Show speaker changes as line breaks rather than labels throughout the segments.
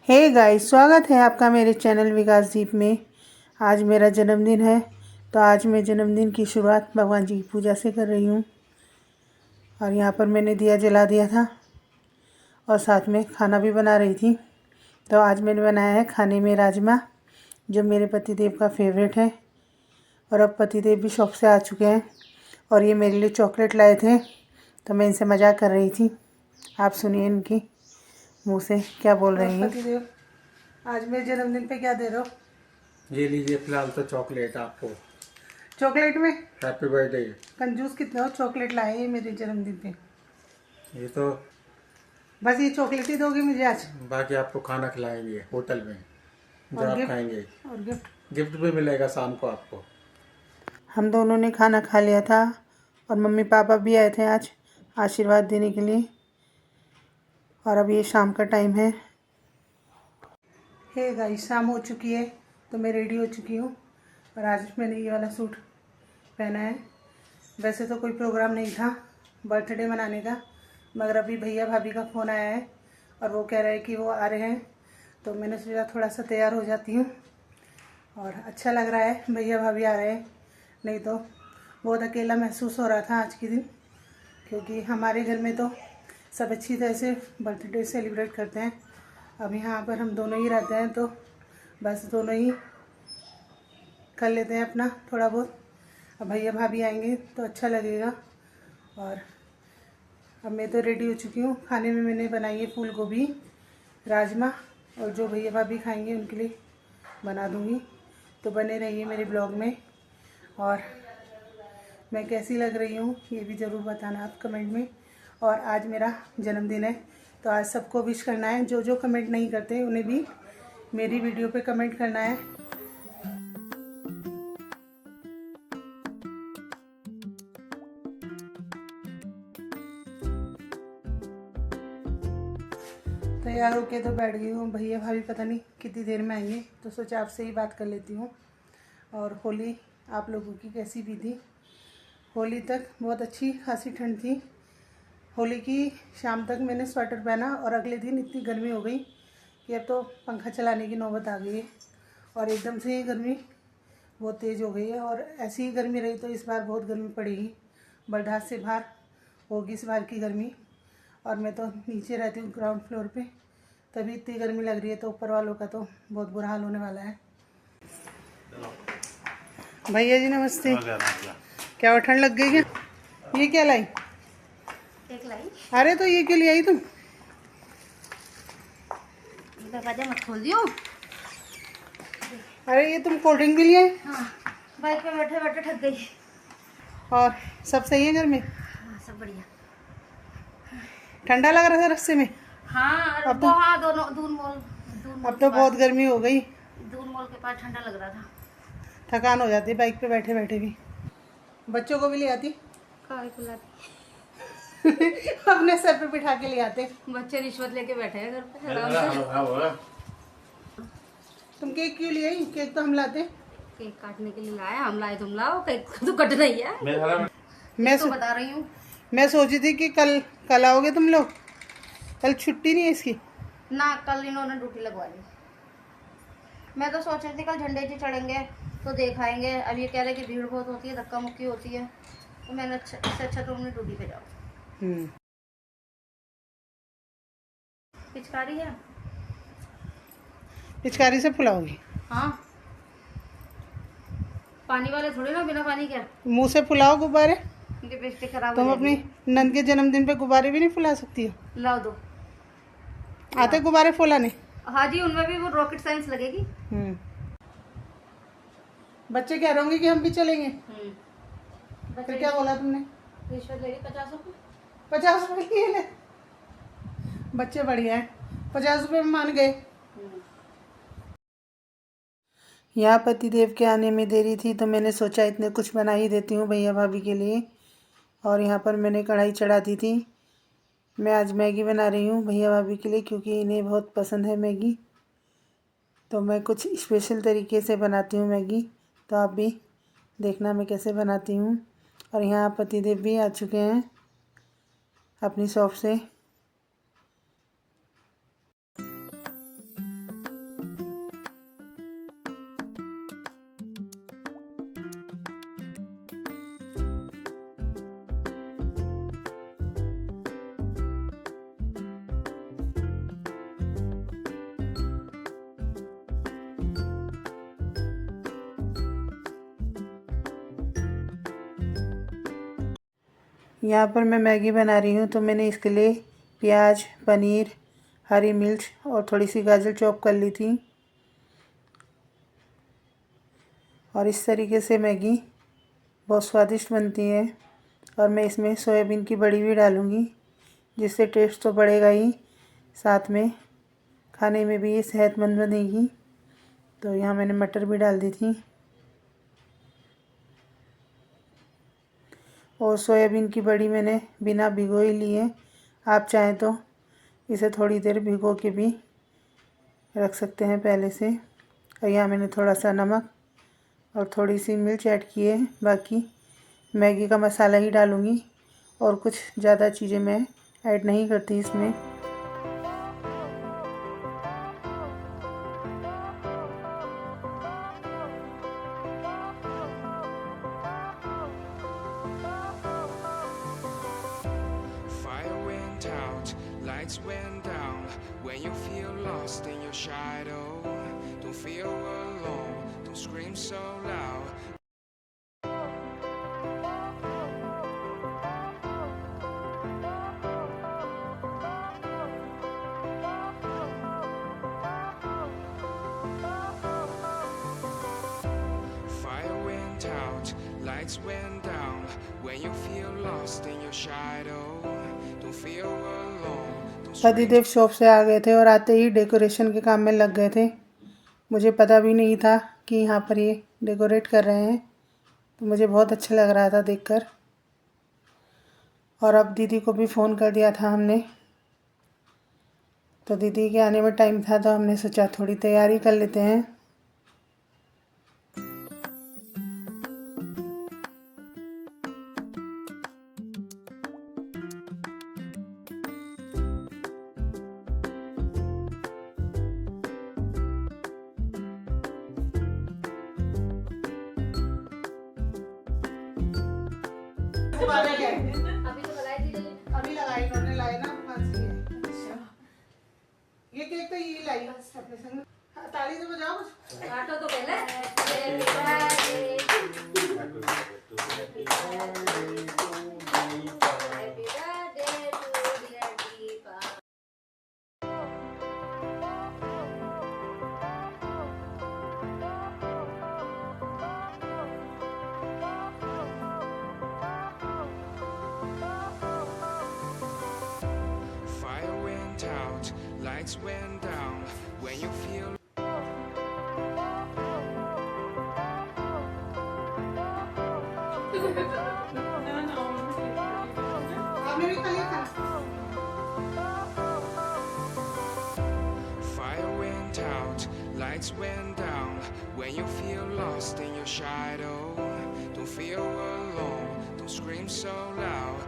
Hey guys, स्वागत है आपका मेरे चैनल विकास दीप में। आज मेरा जन्मदिन है, तो आज मैं जन्मदिन की शुरुआत भगवान जी की पूजा से कर रही हूँ। और यहाँ पर मैंने दिया जला दिया था और साथ में खाना भी बना रही थी। तो आज मैंने बनाया है खाने में राजमा, जो मेरे पतिदेव का फेवरेट है। और अब पतिदेव भी शॉप से आ चुके हैं और ये मेरे लिए चॉकलेट लाए थे, तो मैं इनसे मजाक कर रही थी। आप सुनिए इनकी मुँह से क्या बोल रही हैं। पतिदेव, आज मेरे जन्मदिन पे क्या दे रहे हो?
ये लीजिए फिलहाल तो चॉकलेट आपको।
चॉकलेट में
हैप्पी बर्थडे।
कंजूस कितना हो, चॉकलेट लाए हैं मेरे जन्मदिन पे।
ये तो
बस ये चॉकलेट ही दोगे मुझे आज?
बाकी आपको खाना खिलाएंगे होटल में, जो
और
आप
गिफ्ट?
खाएंगे।
और
गिफ्ट भी मिलेगा शाम को आपको।
हम दोनों ने खाना खा लिया था और मम्मी पापा भी आए थे आज आशीर्वाद देने के लिए। और अब ये शाम का टाइम है। हे गाइस, शाम हो चुकी है तो मैं रेडी हो चुकी हूँ और आज मैंने ये वाला सूट पहना है। वैसे तो कोई प्रोग्राम नहीं था बर्थडे मनाने का, मगर अभी भैया भाभी का फ़ोन आया है और वो कह रहे हैं कि वो आ रहे हैं, तो मैंने सोचा थोड़ा सा तैयार हो जाती हूँ। और अच्छा लग रहा है भैया भाभी आ रहे हैं, नहीं तो बहुत अकेला महसूस हो रहा था आज के दिन, क्योंकि हमारे घर में तो सब अच्छी तरह से बर्थडे सेलिब्रेट करते हैं। अब यहाँ पर हम दोनों ही रहते हैं, तो बस दोनों ही कर लेते हैं अपना थोड़ा बहुत। अब भैया भाभी आएंगे तो अच्छा लगेगा। और अब मैं तो रेडी हो चुकी हूँ। खाने में मैंने बनाई है फूल गोभी, राजमा, और जो भैया भाभी खाएंगे उनके लिए बना दूँगी। तो बने रहिए मेरे ब्लॉग में। और मैं कैसी लग रही हूँ ये भी ज़रूर बताना आप कमेंट में। और आज मेरा जन्मदिन है, तो आज सबको विश करना है। जो जो कमेंट नहीं करते उन्हें भी मेरी वीडियो पे कमेंट करना है। तैयार होके तो बैठ गई हूँ। भैया भाभी पता नहीं कितनी देर में आएंगे, तो सोचा आपसे ही बात कर लेती हूँ। और होली आप लोगों की कैसी बीती? होली तक बहुत अच्छी खासी ठंड थी। होली की शाम तक मैंने स्वेटर पहना और अगले दिन इतनी गर्मी हो गई कि अब तो पंखा चलाने की नौबत आ गई है। और एकदम से ये गर्मी बहुत तेज़ हो गई है और ऐसी ही गर्मी रही तो इस बार बहुत गर्मी पड़ेगी, बर्दाश्त से बाहर होगी इस बार की गर्मी। और मैं तो नीचे रहती हूँ ग्राउंड फ्लोर पे, तभी इतनी गर्मी लग रही है, तो ऊपर वालों का तो बहुत बुरा हाल होने वाला है। भैया जी नमस्ते। क्या वो ठंड लग गई क्या? ये क्या लाई?
एक लाई।
अरे तो ये क्यों ले आई तुम?
दरवाजा मत खोल दियो।
अरे ये तुम कोल्ड ड्रिंक भी लिए?
हाँ, बाइक पे बैठे बैठे थक गई।
और सब सही है घर में?
हाँ, सब बढ़िया।
ठंडा लग रहा था रास्ते में?
हाँ,
अब तो
वहाँ दोनों दून मॉल
अब तो बहुत गर्मी हो गई।
दून मॉल के पास ठंडा लग रहा था।
थकान हो जाती है बाइक पे बैठे बैठे भी। बच्चों को भी ले आती?
काय को लाती?
अपने सर पे बिठा के ले आते।
बच्चे रिश्वत लेके बैठे हैं घर पे आराम से।
तुम केक क्यों ले आई? केक तो हम लाते।
केक काटने के लिए लाया, हम लाए तुम लाओ, केक तो कट रही है।
मैं
तो बता रही हूँ।
मैं सोची थी कि कल आओगे तुम लोग। कल छुट्टी नहीं है इसकी?
ना, कल इन्होंने ड्यूटी लगवा ली। मैं तो सोच रही थी कल झंडे जी चढ़ेंगे तो देखाएंगे। अब ये कह रहे कि भीड़ बहुत होती है, धक्का मुक्की होती है, तो मैंने इससे अच्छा तो अपनी ड्यूटी पे जाओ। पिचकारी है,
पिचकारी से फुलाओगी?
हाँ, पानी वाले थोड़ी ना, बिना पानी के।
मुंह से फुलाओ गुब्बारे।
लिपस्टिक खराब
तुम
हो
अपनी
जाएगी।
नंद के जन्मदिन पे गुब्बारे भी नहीं फुला सकती हो?
लाओ दो।
आते गुब्बारे फुलाने?
हाँ जी, उनमें भी वो रॉकेट साइंस लगेगी।
बच्चे कह रहे होंगे कि हम भी चलेंगे। फिर क्या बोला तुमने?
रिश्वत ले रही 50 रुपये।
50 रुपए की ले। बच्चे बढ़िया है, 50 रुपए में मान गए। यहाँ पतिदेव के आने में देरी थी, तो मैंने सोचा इतने कुछ बना ही देती हूँ भैया भाभी के लिए। और यहाँ पर मैंने कढ़ाई चढ़ा दी थी। मैं आज मैगी बना रही हूँ भैया भाभी के लिए, क्योंकि इन्हें बहुत पसंद है मैगी। तो मैं कुछ स्पेशल तरीके से बनाती हूँ मैगी, तो आप भी देखना मैं कैसे बनाती हूँ। और यहाँ पतिदेव भी आ चुके हैं अपनी शॉप से। यहाँ पर मैं मैगी बना रही हूँ, तो मैंने इसके लिए प्याज, पनीर, हरी मिर्च और थोड़ी सी गाजर चॉप कर ली थी। और इस तरीके से मैगी बहुत स्वादिष्ट बनती है। और मैं इसमें सोयाबीन की बड़ी भी डालूँगी, जिससे टेस्ट तो बढ़ेगा ही, साथ में खाने में भी ये सेहतमंद बनेगी। तो यहाँ मैंने मटर भी डाल दी थी। और सोयाबीन की बड़ी मैंने बिना भिगोए ली है। आप चाहें तो इसे थोड़ी देर भिगो के भी रख सकते हैं पहले से। और यहाँ मैंने थोड़ा सा नमक और थोड़ी सी मिर्च ऐड की है। बाकी मैगी का मसाला ही डालूँगी और कुछ ज़्यादा चीज़ें मैं ऐड नहीं करती इसमें।
Fire went out, lights went down. When you feel lost in your shadow, don't feel alone, don't scream so loud. Fire went out, lights went down. When you feel lost in your shadow, don't feel alone, don't scream.
पतिदेव shop से आ गए थे और आते ही decoration के काम में लग गए थे। मुझे पता भी नहीं था कि यहाँ पर ये डेकोरेट कर रहे हैं, तो मुझे बहुत अच्छा लग रहा था देखकर। और अब दीदी को भी फ़ोन कर दिया था हमने, तो दीदी के आने में टाइम था, तो हमने सोचा थोड़ी तैयारी कर लेते हैं।
अभी तो बनाई थी लेकिन
अभी लगाई इन्होंने, लाए ना फांसी है। अच्छा, ये केक तो यही लाई अपने संग। ताली तो बजाओ कुछ।
काटो तो पहले। Happy birthday to you. Happy birthday to dear Deepa.
Fire went out, lights went down. When you feel
आपने भी खा लिया खाना?
Fire went out, lights went down. When you feel lost in your shadow, don't feel alone, don't scream so loud.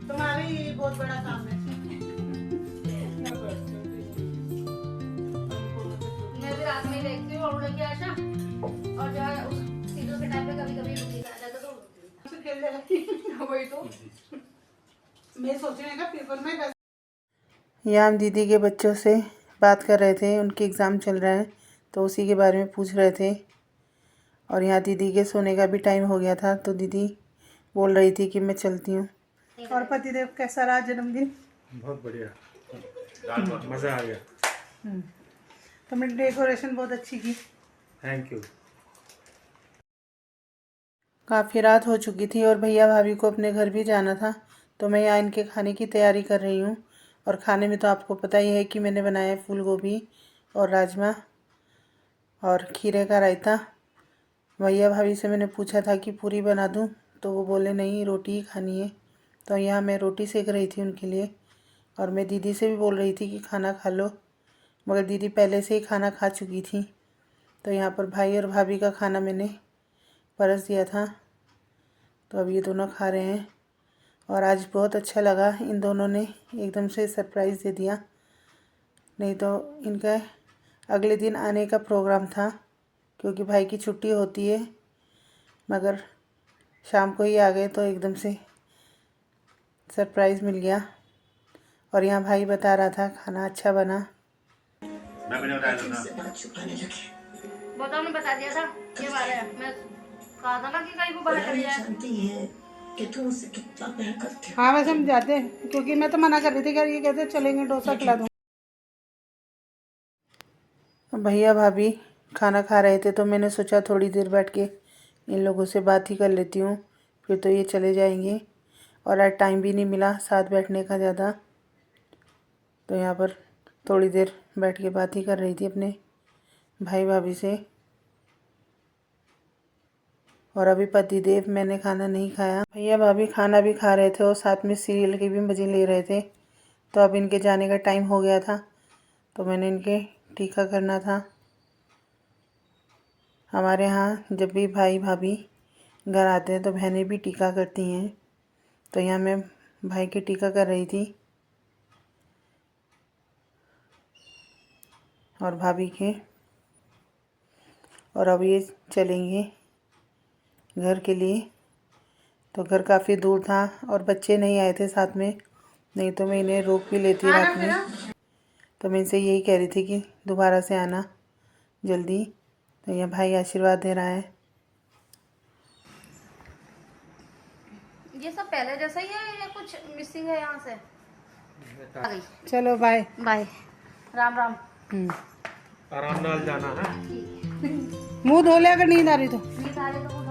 तुम्हारे ये बहुत बड़ा काम है।
मैं भी रात में देखती हूँ और उड़ के आशा, और जो है उस सीजन के टाइम पे कभी कभी रुकी आ जाता तो
उससे खेल लेगा।
वही तो।
मैं सोच रही हूँ पेपर में यहाँ हम दीदी के बच्चों से बात कर रहे थे, उनके एग्ज़ाम चल रहे हैं तो उसी के बारे में पूछ रहे थे। और यहाँ दीदी के सोने का भी टाइम हो गया था, तो दीदी बोल रही थी कि मैं चलती हूँ। और पतिदेव कैसा रहा जन्मदिन?
बहुत बढ़िया, मज़ा आ गया।
तुमने डेकोरेशन बहुत अच्छी की।
Thank you.
काफ़ी रात हो चुकी थी और भैया भाभी को अपने घर भी जाना था, तो मैं यहाँ इनके खाने की तैयारी कर रही हूँ। और खाने में तो आपको पता ही है कि मैंने बनाया है फूल गोभी और राजमा और खीरे का रायता। भैया भाभी से मैंने पूछा था कि पूरी बना दूँ, तो वो बोले नहीं, रोटी ही खानी है। तो यहाँ मैं रोटी सेक रही थी उनके लिए। और मैं दीदी से भी बोल रही थी कि खाना खा लो, मगर दीदी पहले से ही खाना खा चुकी थी। तो यहाँ पर भाई और भाभी का खाना मैंने परस दिया था, तो अब ये दोनों खा रहे हैं। और आज बहुत अच्छा लगा, इन दोनों ने एकदम से सरप्राइज़ दे दिया। नहीं तो इनका अगले दिन आने का प्रोग्राम था, क्योंकि भाई की छुट्टी होती है, मगर शाम को ही आ गए तो एकदम से सरप्राइज़ मिल गया। और यहाँ भाई बता रहा था खाना अच्छा बना।
मैं भी नहीं बताया था।
से बात छुपाने लगे।
बताओ, ने बता दिया था ये बारे है। मैं कहा था ना कि कहीं को बाहर चली जाए।
जानती है कि तुम उसे कितना प्यार करते हो।
हाँ वैसे हम जाते हैं, क्योंकि मैं तो मना कर रही थी कि ये कहते चलेंगे डोसा खिला दूँ। भैया भाभी खाना खा रहे थे तो मैंने सोचा थोड़ी देर बैठ के इन लोगों से बात ही कर लेती हूँ, फिर तो ये चले जाएंगे और आज टाइम भी नहीं मिला साथ बैठने का ज़्यादा, तो यहाँ पर थोड़ी देर बैठ के बात ही कर रही थी अपने भाई भाभी से। और अभी पतिदेव, मैंने खाना नहीं खाया। भैया भाभी खाना भी खा रहे थे और साथ में सीरियल के भी मज़े ले रहे थे। तो अब इनके जाने का टाइम हो गया था तो मैंने इनके टीका करना था। हमारे यहाँ जब भी भाई भाभी घर आते हैं तो बहनें भी टीका करती हैं, तो यहाँ मैं भाई के टीका कर रही थी और भाभी के। और अब ये चलेंगे घर के लिए। तो घर काफ़ी दूर था और बच्चे नहीं आए थे साथ में, नहीं तो मैं इन्हें रोक भी लेती रात में। तो मैं इनसे यही कह रही थी कि दोबारा से आना जल्दी। तो यह भाई आशीर्वाद दे रहा है।
ये सब पहले जैसा ही है या कुछ मिसिंग है यहाँ से? आ गई।
चलो बाय
बाय, राम राम।
आराम नाल जाना है।
मुँह धो ले अगर नींद आ रही तो।
नींद आ रही तो